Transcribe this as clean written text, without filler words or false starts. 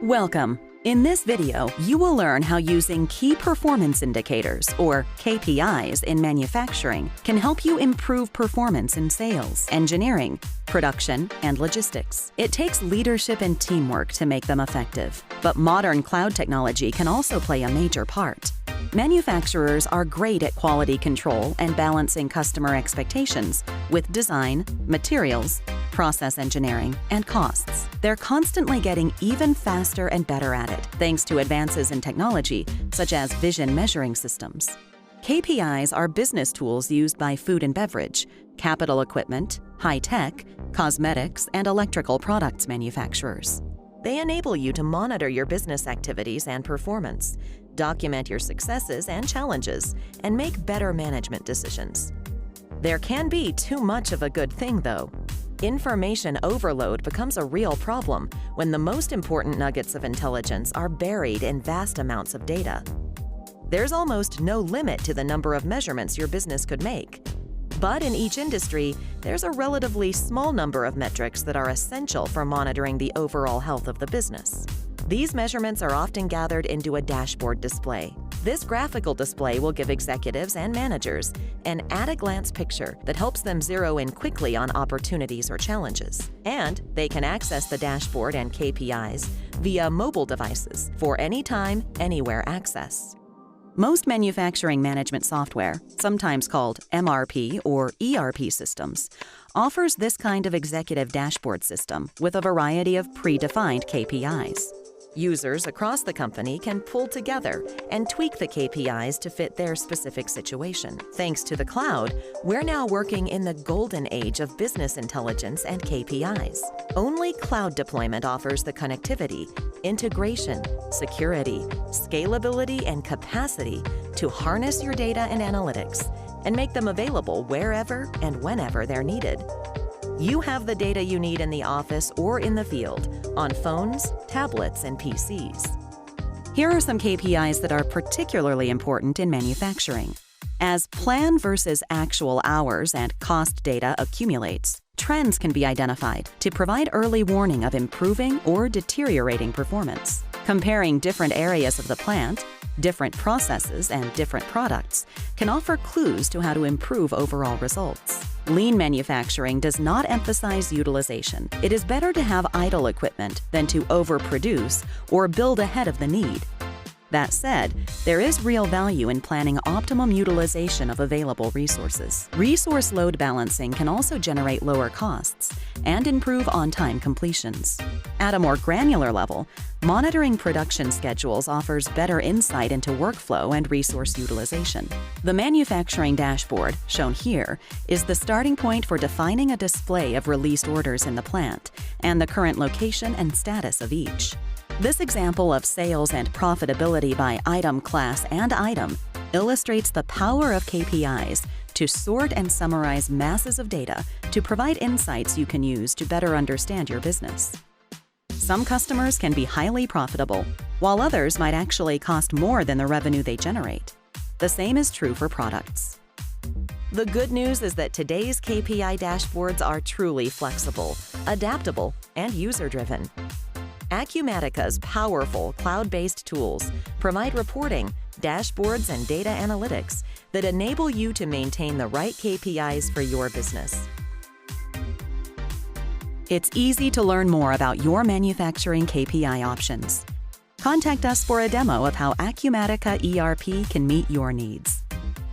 Welcome. In this video, you will learn how using key performance indicators, or KPIs, in manufacturing can help you improve performance in sales, engineering, production, and logistics. It takes leadership and teamwork to make them effective, but modern cloud technology can also play a major part. Manufacturers are great at quality control and balancing customer expectations with design, materials, process engineering, and costs. They're constantly getting even faster and better at it, thanks to advances in technology such as vision measuring systems. KPIs are business tools used by food and beverage, capital equipment, high-tech, cosmetics, and electrical products manufacturers. They enable you to monitor your business activities and performance, document your successes and challenges, and make better management decisions. There can be too much of a good thing, though. Information overload becomes a real problem when the most important nuggets of intelligence are buried in vast amounts of data. There's almost no limit to the number of measurements your business could make. But in each industry, there's a relatively small number of metrics that are essential for monitoring the overall health of the business. These measurements are often gathered into a dashboard display. This graphical display will give executives and managers an at-a-glance picture that helps them zero in quickly on opportunities or challenges. And they can access the dashboard and KPIs via mobile devices for anytime, anywhere access. Most manufacturing management software, sometimes called MRP or ERP systems, offers this kind of executive dashboard system with a variety of predefined KPIs. Users across the company can pull together and tweak the KPIs to fit their specific situation. Thanks to the cloud, we're now working in the golden age of business intelligence and KPIs. Only cloud deployment offers the connectivity, integration, security, scalability, and capacity to harness your data and analytics and make them available wherever and whenever they're needed. You have the data you need in the office or in the field, on phones, tablets, and PCs. Here are some KPIs that are particularly important in manufacturing. As plan versus actual hours and cost data accumulates, trends can be identified to provide early warning of improving or deteriorating performance. Comparing different areas of the plant, different processes, and different products can offer clues to how to improve overall results. Lean manufacturing does not emphasize utilization. It is better to have idle equipment than to overproduce or build ahead of the need. That said, there is real value in planning optimum utilization of available resources. Resource load balancing can also generate lower costs and improve on-time completions. At a more granular level, monitoring production schedules offers better insight into workflow and resource utilization. The manufacturing dashboard, shown here, is the starting point for defining a display of released orders in the plant and the current location and status of each. This example of sales and profitability by item class and item illustrates the power of KPIs to sort and summarize masses of data to provide insights you can use to better understand your business. Some customers can be highly profitable, while others might actually cost more than the revenue they generate. The same is true for products. The good news is that today's KPI dashboards are truly flexible, adaptable, and user-driven. Acumatica's powerful cloud-based tools provide reporting, dashboards, and data analytics that enable you to maintain the right KPIs for your business. It's easy to learn more about your manufacturing KPI options. Contact us for a demo of how Acumatica ERP can meet your needs.